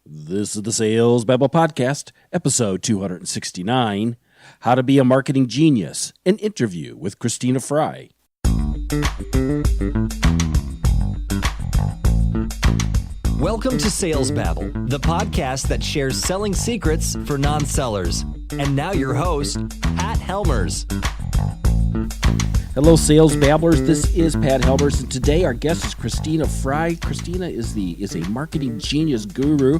This is the Sales Babble Podcast, episode 269, How to Be a Marketing Genius, an interview with Christina Frei. Welcome to Sales Babble, the podcast that shares selling secrets for non-sellers. And now your host, Pat Helmers. Hello, Sales Babblers. This is Pat Helmers, and today our guest is Christina Frei. Christina is a marketing genius guru.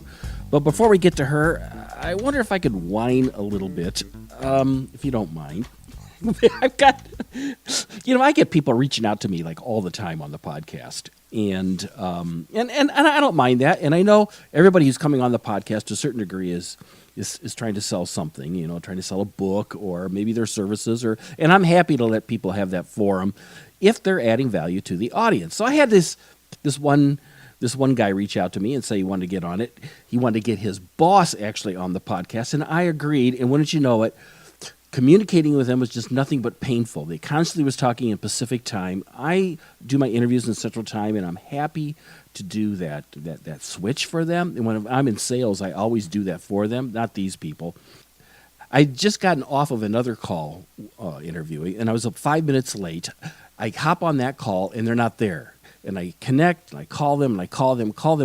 But before we get to her, I wonder if I could whine a little bit, if you don't mind. I've got, I get people reaching out to me like all the time on the podcast, and I don't mind that. And I know everybody who's coming on the podcast to a certain degree is trying to sell something, trying to sell a book or maybe their services, and I'm happy to let people have that forum if they're adding value to the audience. So I had this one guy reach out to me and say he wanted to get on it. He wanted to get his boss actually on the podcast, and I agreed. And wouldn't you know it, communicating with them was just nothing but painful. They constantly was talking in Pacific time. I do my interviews in Central time, and I'm happy to do that switch for them. And when I'm in sales, I always do that for them, not these people. I just gotten off of another call interviewing, and I was 5 minutes late. I hop on that call, and they're not there. And I connect, and I call them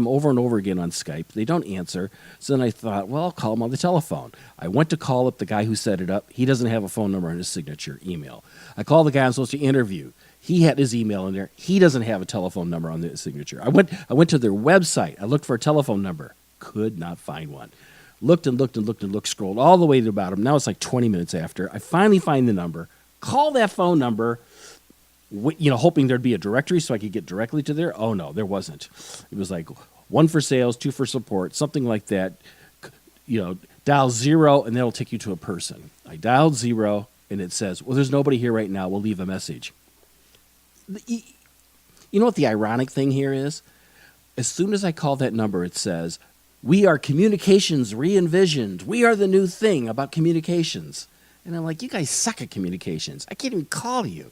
over and over again on Skype. They don't answer. So then I thought, well, I'll call them on the telephone. I went to call up the guy who set it up. He doesn't have a phone number in his signature email. I called the guy I'm supposed to interview. He had his email in there. He doesn't have a telephone number on the signature. I went to their website. I looked for a telephone number. Could not find one. Looked, scrolled all the way to the bottom. Now it's like 20 minutes after. I finally find the number. Call that phone number, hoping there'd be a directory so I could get directly to there. Oh, no, there wasn't. It was like 1 for sales, 2 for support, something like that. Dial 0, and that'll take you to a person. I dialed 0, and it says, well, there's nobody here right now. We'll leave a message. You know what the ironic thing here is? As soon as I call that number, it says, we are communications re-envisioned. We are the new thing about communications. And I'm like, you guys suck at communications. I can't even call you.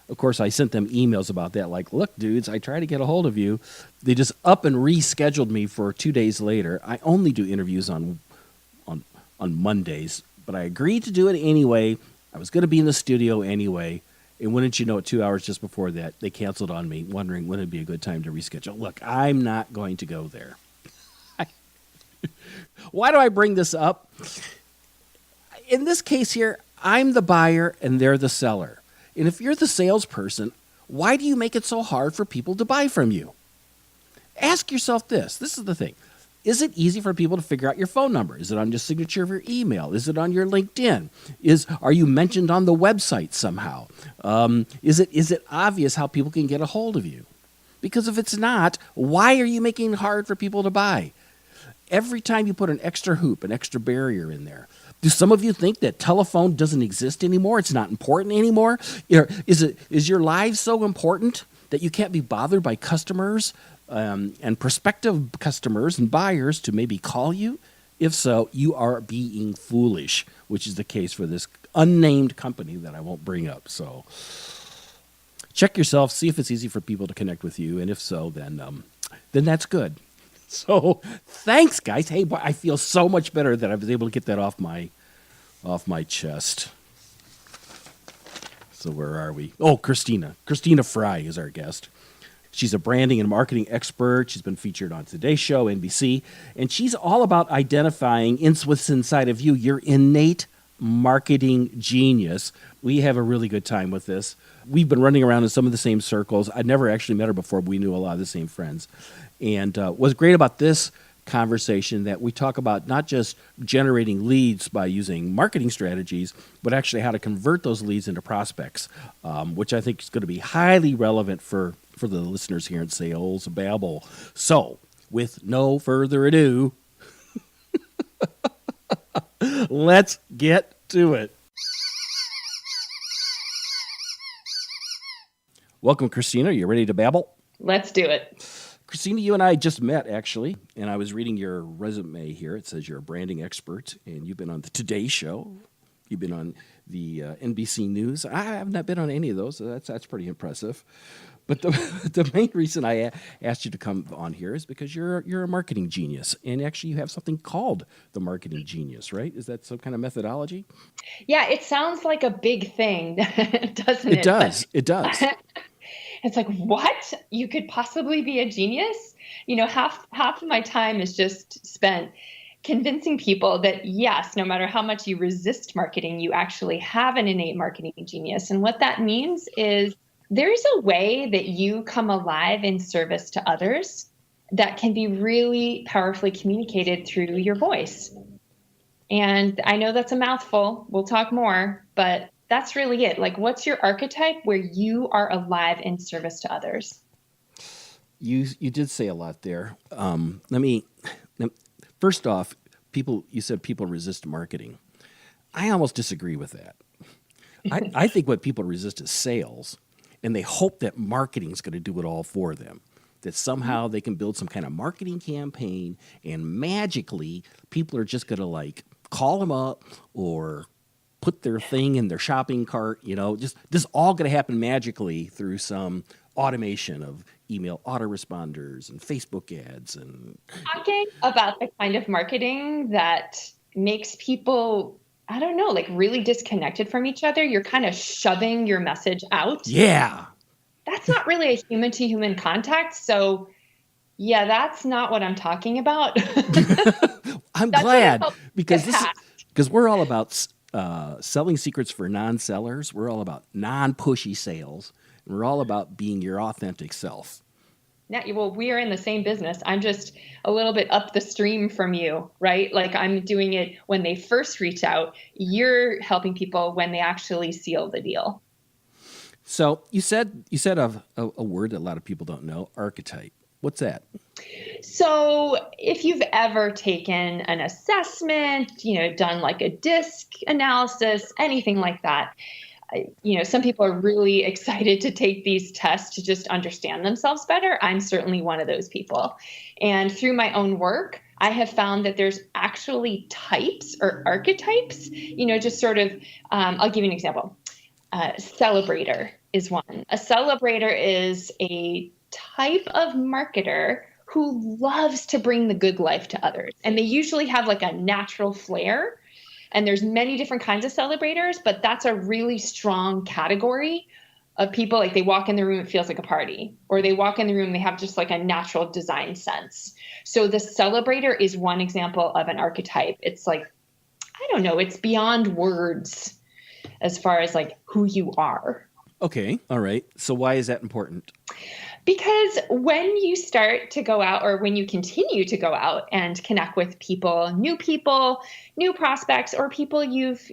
Of course, I sent them emails about that, like, look, dudes, I tried to get a hold of you. They just up and rescheduled me for 2 days later. I only do interviews on Mondays, but I agreed to do it anyway. I was going to be in the studio anyway. And wouldn't you know it, 2 hours just before that, they canceled on me, wondering when it'd be a good time to reschedule. Look, I'm not going to go there. Why do I bring this up? In this case here, I'm the buyer and they're the seller. And if you're the salesperson, why do you make it so hard for people to buy from you? Ask yourself this. This is the thing. Is it easy for people to figure out your phone number? Is it on your signature of your email? Is it on your LinkedIn? Are you mentioned on the website somehow? Is it obvious how people can get a hold of you? Because if it's not, why are you making it hard for people to buy? Every time you put an extra hoop, an extra barrier in there, do some of you think that telephone doesn't exist anymore? It's not important anymore? Is your life so important that you can't be bothered by customers and prospective customers and buyers to maybe call you? If so, you are being foolish, which is the case for this unnamed company that I won't bring up. So check yourself, see if it's easy for people to connect with you, and if so, then that's good. So thanks, guys. Hey, I feel so much better that I was able to get that off my chest. So where are we? Oh, Christina Frei is our guest. She's a branding and marketing expert. She's been featured on Today's Show, NBC, and she's all about identifying what's inside of you, your innate marketing genius. We have a really good time with this. We've been running around in some of the same circles. I'd never actually met her before, but we knew a lot of the same friends. And what's great about this conversation that we talk about not just generating leads by using marketing strategies, but actually how to convert those leads into prospects, which I think is going to be highly relevant for the listeners here in Sales Babble. So, with no further ado, let's get to it. Welcome, Christina. Are you ready to babble? Let's do it. Christina, you and I just met, actually, and I was reading your resume here. It says you're a branding expert, and you've been on the Today Show. You've been on the NBC News. I have not been on any of those, so that's pretty impressive. But the main reason I asked you to come on here is because you're a marketing genius, and actually you have something called the marketing genius, right? Is that some kind of methodology? Yeah, it sounds like a big thing, doesn't It it? But does. It does. it's like, what? You could possibly be a genius? Half of my time is just spent convincing people that yes, no matter how much you resist marketing, you actually have an innate marketing genius. And what that means is there's a way that you come alive in service to others that can be really powerfully communicated through your voice. And I know that's a mouthful. We'll talk more, but that's really it. Like, what's your archetype where you are alive in service to others? You did say a lot there. First off, you said people resist marketing. I almost disagree with that. I think what people resist is sales, and they hope that marketing is going to do it all for them. That somehow they can build some kind of marketing campaign, and magically people are just going to like call them up or put their thing in their shopping cart. Just this all going to happen magically through some automation of email autoresponders and Facebook ads. And talking about the kind of marketing that makes people, I don't know, like really disconnected from each other. You're kind of shoving your message out. Yeah. That's not really a human to human contact. So yeah, that's not what I'm talking about. I'm glad because we're all about selling secrets for non-sellers. We're all about non-pushy sales. And we're all about being your authentic self. Yeah, well, we are in the same business. I'm just a little bit up the stream from you, right? Like I'm doing it when they first reach out. You're helping people when they actually seal the deal. So you said a word that a lot of people don't know, archetype. What's that? So if you've ever taken an assessment, done like a DISC analysis, anything like that, some people are really excited to take these tests to just understand themselves better. I'm certainly one of those people. And through my own work, I have found that there's actually types or archetypes, just sort of, I'll give you an example. Celebrator is one. A celebrator is a type of marketer who loves to bring the good life to others. And they usually have like a natural flair. And there's many different kinds of celebrators, but that's a really strong category of people. Like they walk in the room, it feels like a party, or they walk in the room, they have just like a natural design sense. So the celebrator is one example of an archetype. It's like, I don't know, it's beyond words as far as like who you are. Okay. All right. So why is that important? Because when you start to go out or when you continue to go out and connect with people, new prospects, or people you've,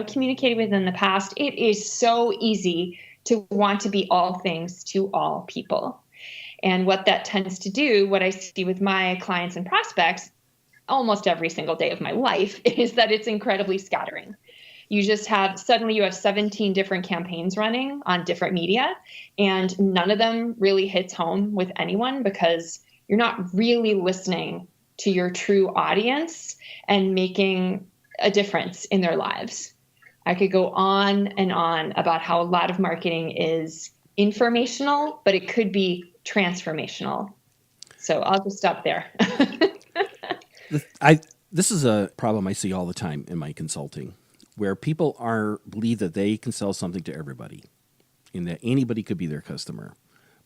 communicated with in the past, it is so easy to want to be all things to all people. And what that tends to do, what I see with my clients and prospects almost every single day of my life, is that it's incredibly scattering. You just suddenly you have 17 different campaigns running on different media, and none of them really hits home with anyone because you're not really listening to your true audience and making a difference in their lives. I could go on and on about how a lot of marketing is informational, but it could be transformational. So I'll just stop there. This is a problem I see all the time in my consulting, where people believe that they can sell something to everybody and that anybody could be their customer.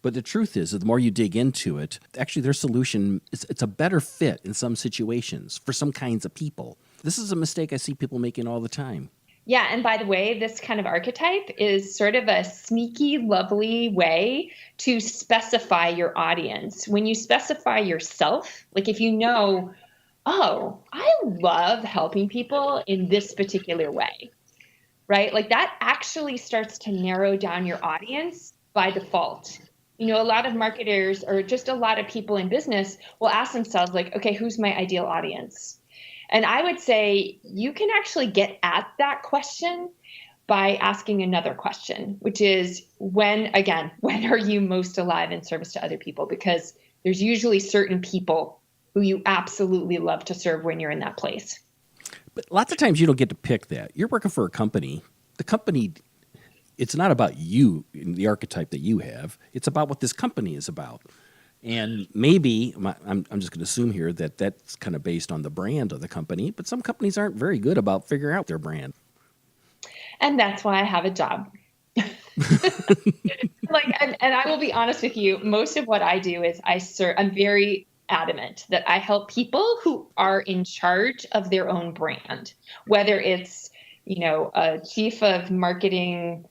But the truth is that the more you dig into it, actually their solution, it's a better fit in some situations for some kinds of people. This is a mistake I see people making all the time. Yeah. And by the way, this kind of archetype is sort of a sneaky, lovely way to specify your audience. When you specify yourself, like if you know, oh, I love helping people in this particular way, right? Like that actually starts to narrow down your audience by default. A lot of marketers or just a lot of people in business will ask themselves like, okay, who's my ideal audience? And I would say you can actually get at that question by asking another question, which is when are you most alive in service to other people? Because there's usually certain people who you absolutely love to serve when you're in that place. But lots of times you don't get to pick that. You're working for a company. The company, it's not about you in the archetype that you have. It's about what this company is about. And maybe, I'm just going to assume here that that's kind of based on the brand of the company, but some companies aren't very good about figuring out their brand. And that's why I have a job. And I will be honest with you, most of what I do is I'm very adamant that I help people who are in charge of their own brand, whether it's, a chief of marketing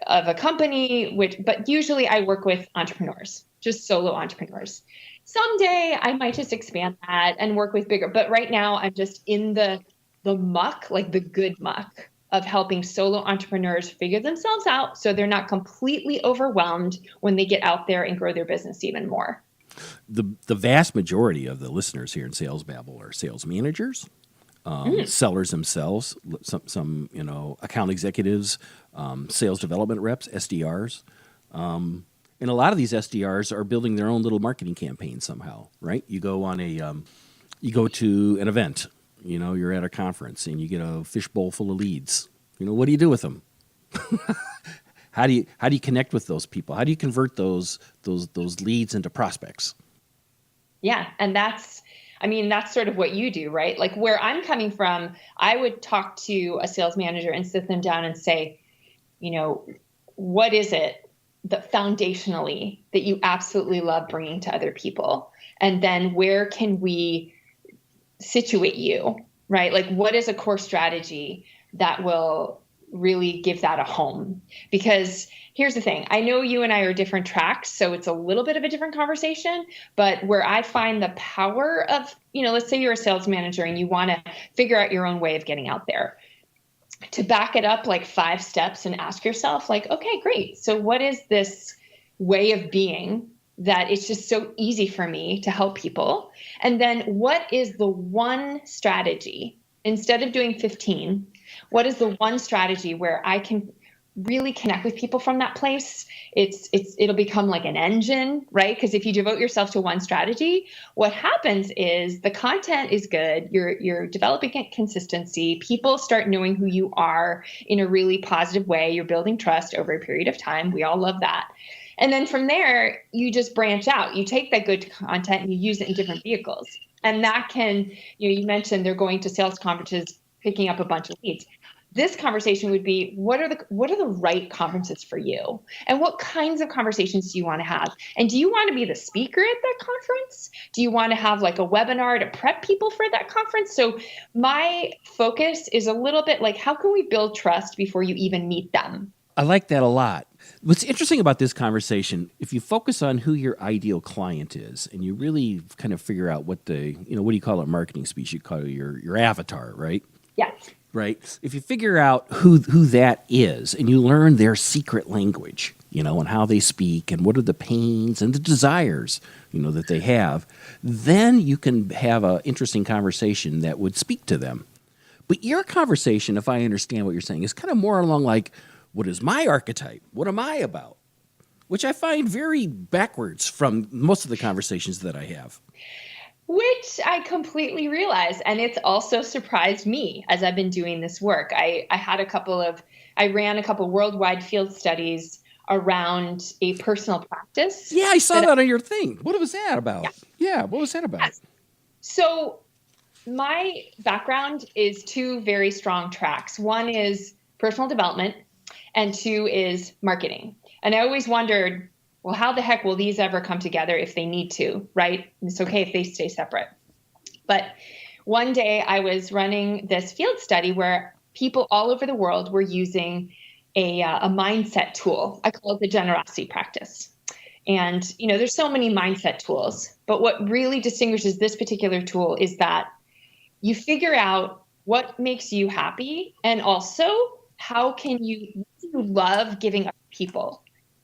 of a company, but usually I work with entrepreneurs, just solo entrepreneurs. Someday I might just expand that and work with bigger, but right now I'm just in the muck, like the good muck of helping solo entrepreneurs figure themselves out so they're not completely overwhelmed when they get out there and grow their business even more. The vast majority of the listeners here in Sales Babble are sales managers, sellers themselves, some account executives, sales development reps, SDRs. And a lot of these SDRs are building their own little marketing campaign somehow, right? You go to an event, you're at a conference and you get a fishbowl full of leads. What do you do with them? How do you connect with those people? How do you convert those leads into prospects? Yeah, and that's sort of what you do, right? Like where I'm coming from, I would talk to a sales manager and sit them down and say, what is it that foundationally that you absolutely love bringing to other people? And then where can we situate you, right? Like what is a core strategy that will really give that a home? Because here's the thing, I know you and I are different tracks, so it's a little bit of a different conversation, but where I find the power of, let's say you're a sales manager and you want to figure out your own way of getting out there, to back it up like 5 steps and ask yourself like, okay, great. So what is this way of being that it's just so easy for me to help people? And then what is the one strategy, instead of doing 15, what is the one strategy where I can really connect with people from that place? It'll become like an engine, right? Because if you devote yourself to one strategy, what happens is the content is good. You're developing consistency. People start knowing who you are in a really positive way. You're building trust over a period of time. We all love that. And then from there, you just branch out. You take that good content and you use it in different vehicles. And that can, you mentioned they're going to sales conferences, picking up a bunch of leads. This conversation would be, what are the right conferences for you? And what kinds of conversations do you want to have? And do you want to be the speaker at that conference? Do you want to have like a webinar to prep people for that conference? So my focus is a little bit like, how can we build trust before you even meet them? I like that a lot. What's interesting about this conversation, if you focus on who your ideal client is and you really kind of figure out what what do you call it, marketing speech? You call it your avatar, right? Yeah. Right. If you figure out who that is and you learn their secret language, and how they speak and what are the pains and the desires, that they have, then you can have an interesting conversation that would speak to them. But your conversation, if I understand what you're saying, is kind of more along like, what is my archetype? What am I about? Which I find very backwards from most of the conversations that I have. Which I completely realize. And it's also surprised me as I've been doing this work. I ran a couple worldwide field studies around a personal practice. Yeah, I saw that on your thing. What was that about? Yeah, what was that about? Yes. So my background is 2 very strong tracks. One is personal development and 2 is marketing. And I always wondered, well, how the heck will these ever come together if they need to, right? It's okay if they stay separate. But one day I was running this field study where people all over the world were using a mindset tool. I call it the generosity practice. And, there's so many mindset tools, but what really distinguishes this particular tool is that you figure out what makes you happy and also how can you love giving other people.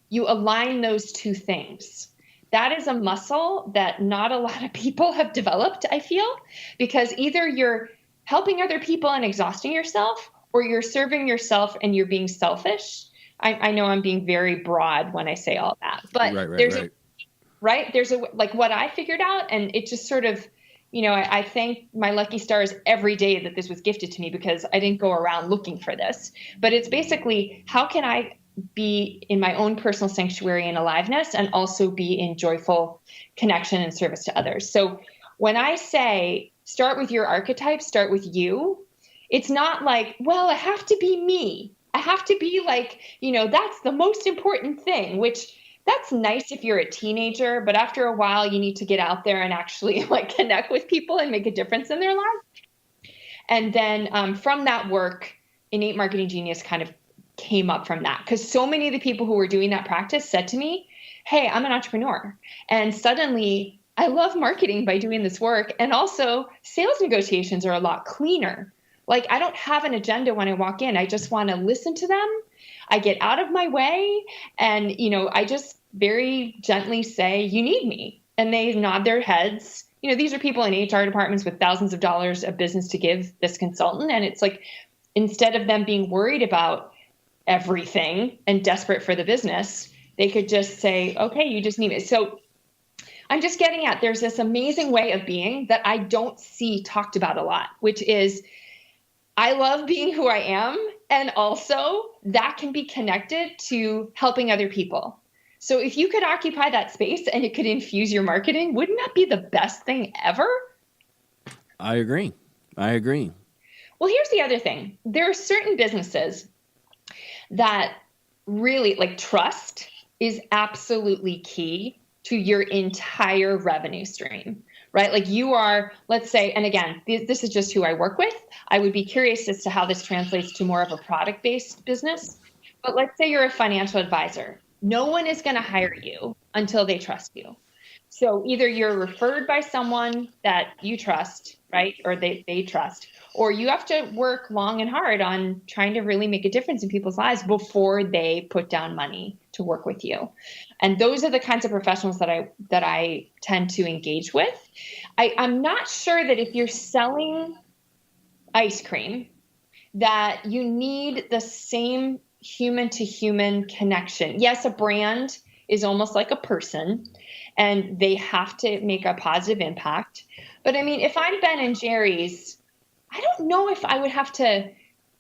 You align those 2 things. That is a muscle that not a lot of people have developed, I feel, because either you're helping other people and exhausting yourself, or you're serving yourself and you're being selfish. I know I'm being very broad when I say all that, but there's what I figured out, and it just sort of, I thank my lucky stars every day that this was gifted to me because I didn't go around looking for this. But it's basically, how can I be in my own personal sanctuary and aliveness, and also be in joyful connection and service to others. So when I say start with your archetype, start with you, it's not like, well, I have to be me. I have to be like, that's the most important thing, which that's nice if you're a teenager, but after a while you need to get out there and actually like connect with people and make a difference in their lives. And then from that work, Innate Marketing Genius kind of came up from that, because so many of the people who were doing that practice said to me, hey, I'm an entrepreneur. And suddenly I love marketing by doing this work. And also sales negotiations are a lot cleaner. Like I don't have an agenda when I walk in. I just want to listen to them. I get out of my way and, I just very gently say, you need me. And they nod their heads. These are people in HR departments with thousands of dollars of business to give this consultant. And it's like, instead of them being worried about everything and desperate for the business, they could just say, okay, you just need me. So I'm just getting at, there's this amazing way of being that I don't see talked about a lot, which is I love being who I am. And also that can be connected to helping other people. So if you could occupy that space and it could infuse your marketing, wouldn't that be the best thing ever? I agree. Well, here's the other thing. There are certain businesses that really, like, trust is absolutely key to your entire revenue stream, right? Like you are, let's say, and again, this is just who I work with. I would be curious as to how this translates to more of a product-based business. But let's say you're a financial advisor. No one is going to hire you until they trust you. So either you're referred by someone that you trust, right? Or they trust, or you have to work long and hard on trying to really make a difference in people's lives before they put down money to work with you. And those are the kinds of professionals that I tend to engage with. I'm not sure that if you're selling ice cream, that you need the same human to human connection. Yes, a brand is almost like a person and they have to make a positive impact. But I mean, if I'm Ben and Jerry's, I don't know if I would have to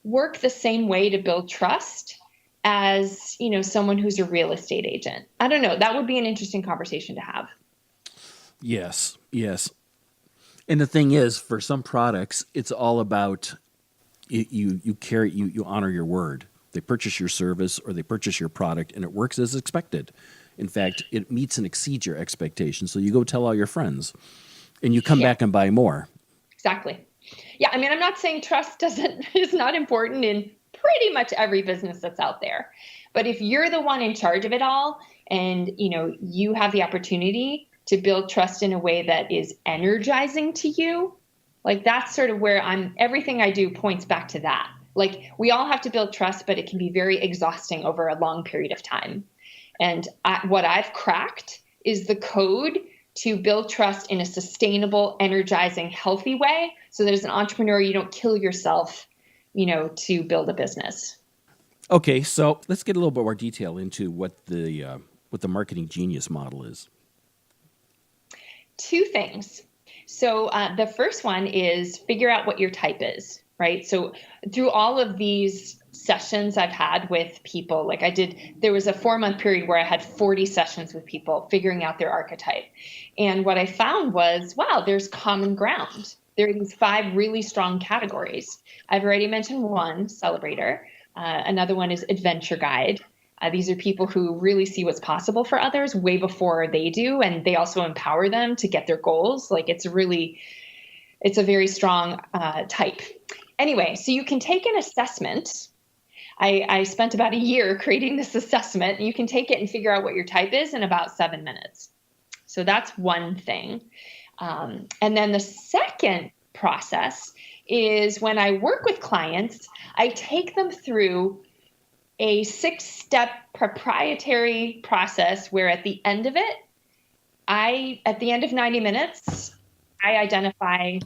work the same way to build trust as, someone who's a real estate agent. I don't know. That would be an interesting conversation to have. Yes. And the thing is, for some products, it's all about you honor your word. They purchase your service or they purchase your product and it works as expected. In fact, it meets and exceeds your expectations. So you go tell all your friends and you come back and buy more. Exactly. Yeah. I mean, I'm not saying trust is not important in pretty much every business that's out there. But if you're the one in charge of it all and, you have the opportunity to build trust in a way that is energizing to you, like that's sort of where everything I do points back to that. Like we all have to build trust, but it can be very exhausting over a long period of time. And what I've cracked is the code to build trust in a sustainable, energizing, healthy way. So that as an entrepreneur, you don't kill yourself, to build a business. Okay, so let's get a little bit more detail into what the marketing genius model is. Two things. So the first one is figure out what your type is, right? So through all of these sessions I've had with people, there was a 4-month period where I had 40 sessions with people figuring out their archetype. And what I found was, wow, there's common ground. There are these 5 really strong categories. I've already mentioned one, celebrator. Another one is adventure guide. These are people who really see what's possible for others way before they do. And they also empower them to get their goals. It's a very strong type. Anyway, so you can take an assessment. I spent about a year creating this assessment. You can take it and figure out what your type is in about 7 minutes. So that's one thing. And then the second process is when I work with clients, I take them through a 6-step proprietary process where at the end of it, at the end of 90 minutes, I identify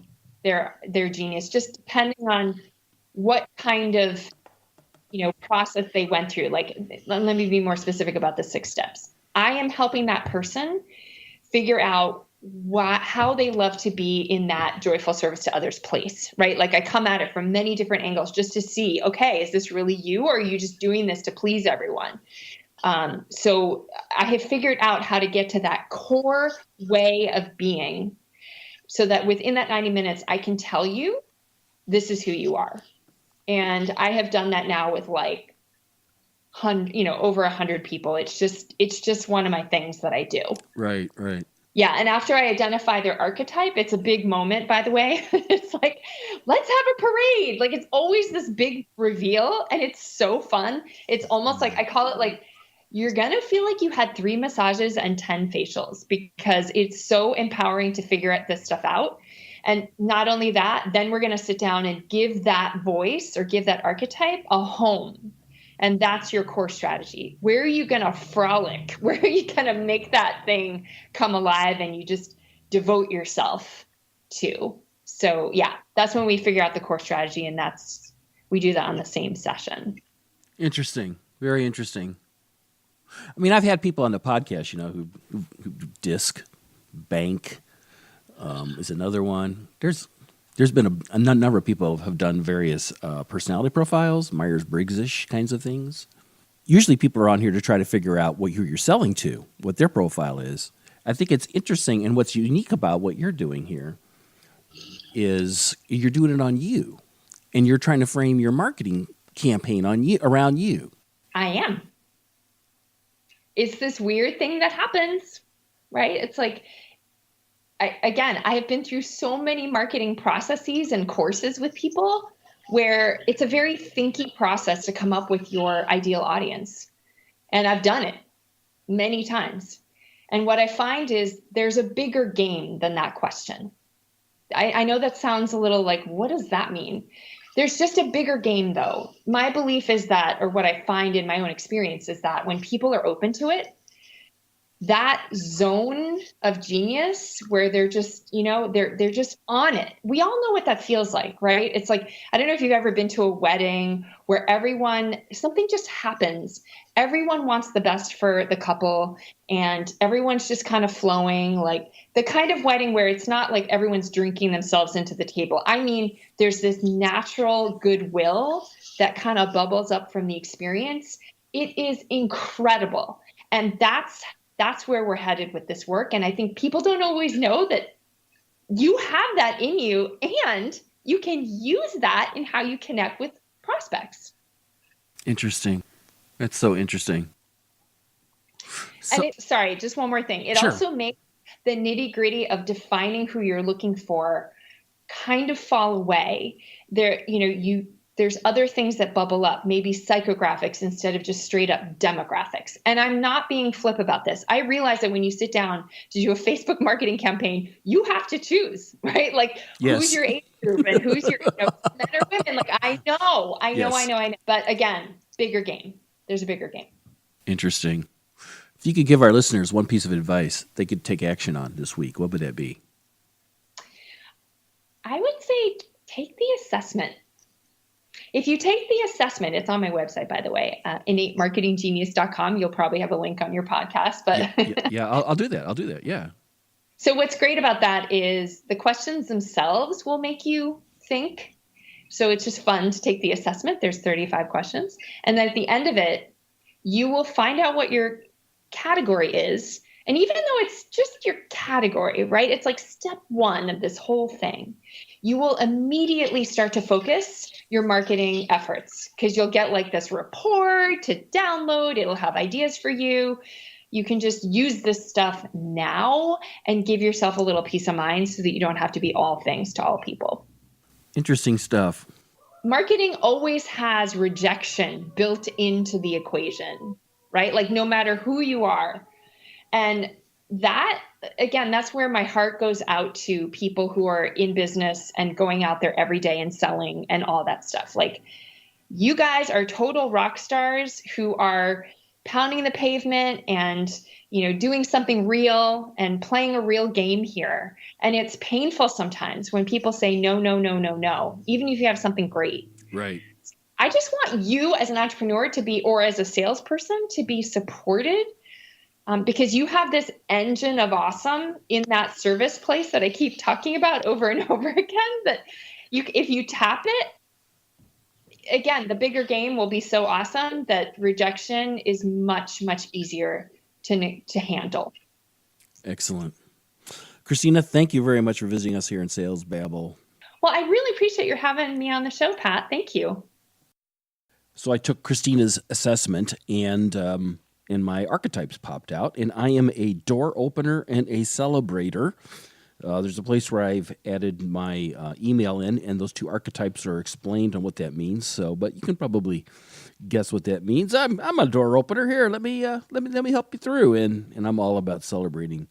their genius, just depending on what kind of process they went through. Let me be more specific about the 6 steps. I am helping that person figure out how they love to be in that joyful service to others place, right? Like I come at it from many different angles just to see, okay, is this really you, or are you just doing this to please everyone? So I have figured out how to get to that core way of being so that within that 90 minutes, I can tell you, this is who you are. And I have done that now with like, over 100 people. It's just one of my things that I do. Right, right. Yeah. And after I identify their archetype, it's a big moment, by the way. It's like, let's have a parade. Like it's always this big reveal and it's so fun. It's almost like, I call it like, you're going to feel like you had 3 massages and 10 facials because it's so empowering to figure this stuff out. And not only that, then we're going to sit down and give that voice or give that archetype a home. And that's your core strategy. Where are you going to frolic? Where are you going to make that thing come alive and you just devote yourself to? So yeah, that's when we figure out the core strategy, and we do that on the same session. Interesting. Very interesting. I mean, I've had people on the podcast, who disc, bank is another one. There's been a number of people who have done various personality profiles, Myers-Briggs-ish kinds of things. Usually people are on here to try to figure out what you're selling to, what their profile is. I think it's interesting, and what's unique about what you're doing here is you're doing it on you, and you're trying to frame your marketing campaign on you, around you. I am. It's this weird thing that happens, right? It's like, I have been through so many marketing processes and courses with people where it's a very thinky process to come up with your ideal audience. And I've done it many times. And what I find is there's a bigger game than that question. I know that sounds a little like, what does that mean? There's just a bigger game, though. My belief is that, or what I find in my own experience is that when people are open to it, that zone of genius where they're just, they're just on it. We all know what that feels like, right? It's like, I don't know if you've ever been to a wedding where something just happens. Everyone wants the best for the couple and everyone's just kind of flowing, like the kind of wedding where it's not like everyone's drinking themselves into the table. I mean, there's this natural goodwill that kind of bubbles up from the experience. It is incredible. And that's where we're headed with this work. And I think people don't always know that you have that in you and you can use that in how you connect with prospects. Interesting. That's so interesting. And sorry, just one more thing. It Sure. also makes the nitty gritty of defining who you're looking for kind of fall away. There's other things that bubble up, maybe psychographics instead of just straight up demographics. And I'm not being flip about this. I realize that when you sit down to do a Facebook marketing campaign, you have to choose, right? Like Who's your age group and who's your men or women? Like I know. But again, bigger game. There's a bigger game. Interesting. If you could give our listeners one piece of advice they could take action on this week, what would that be? I would say take the assessment. If you take the assessment, it's on my website, by the way, innatemarketinggenius.com. You'll probably have a link on your podcast, but I'll do that. Yeah. So what's great about that is the questions themselves will make you think. So it's just fun to take the assessment. There's 35 questions. And then at the end of it, you will find out what your category is. And even though it's just your category, right? It's like step 1 of this whole thing. You will immediately start to focus your marketing efforts because you'll get like this report to download. It'll have ideas for you. You can just use this stuff now and give yourself a little peace of mind so that you don't have to be all things to all people. Interesting stuff. Marketing always has rejection built into the equation, right? Like no matter who you are. And that, again, that's where my heart goes out to people who are in business and going out there every day and selling and all that stuff. Like you guys are total rock stars who are pounding the pavement and, doing something real and playing a real game here. And it's painful sometimes when people say, no, no, no, no, no, even if you have something great. Right. I just want you as an entrepreneur to be, or as a salesperson to be supported because you have this engine of awesome in that service place that I keep talking about over and over again, that if you tap it, again, the bigger game will be so awesome that rejection is much, much easier to handle. Excellent. Christina, thank you very much for visiting us here in Sales Babble. Well, I really appreciate your having me on the show, Pat. Thank you. So I took Christina's assessment, and my archetypes popped out, and I am a door opener and a celebrator. There's a place where I've added my email in, and those two archetypes are explained on what that means. So, but you can probably guess what that means. I'm a door opener here. Let me help you through, and I'm all about celebrating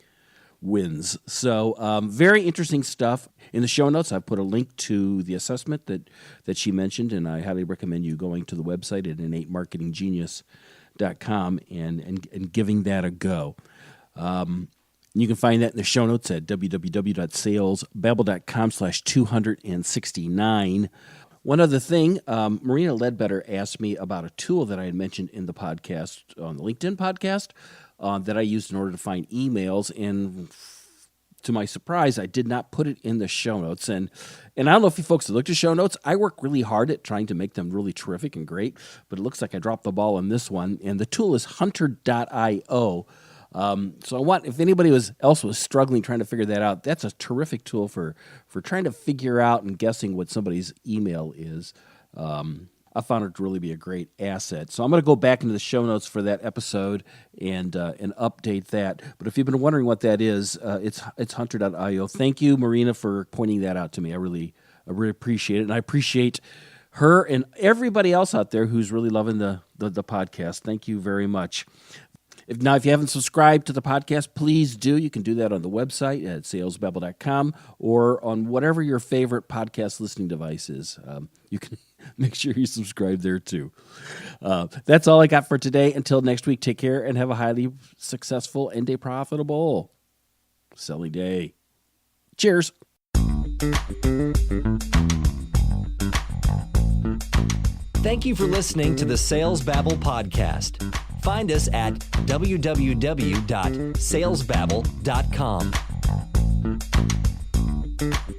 wins. So, very interesting stuff. In the show notes, I've put a link to the assessment that she mentioned, and I highly recommend you going to the website at innatemarketinggenius.com and giving that a go. You can find that in the show notes at www.salesbabble.com/269. One other thing, Marina Ledbetter asked me about a tool that I had mentioned in the podcast, on the LinkedIn podcast, that I used in order to find emails. And to my surprise, I did not put it in the show notes. And I don't know if you folks have looked at show notes. I work really hard at trying to make them really terrific and great, but it looks like I dropped the ball on this one. And the tool is hunter.io. So I want, if anybody else was struggling trying to figure that out, that's a terrific tool for trying to figure out and guessing what somebody's email is. I found it to really be a great asset. So I'm going to go back into the show notes for that episode and update that. But if you've been wondering what that is, it's hunter.io. Thank you, Marina, for pointing that out to me. I really appreciate it, and I appreciate her and everybody else out there who's really loving the podcast. Thank you very much. If you haven't subscribed to the podcast, please do. You can do that on the website at salesbabble.com or on whatever your favorite podcast listening device is. You can make sure you subscribe there too. That's all I got for today. Until next week, take care and have a highly successful and a profitable selling day. Cheers. Thank you for listening to the Sales Babble podcast. Find us at www.salesbabble.com.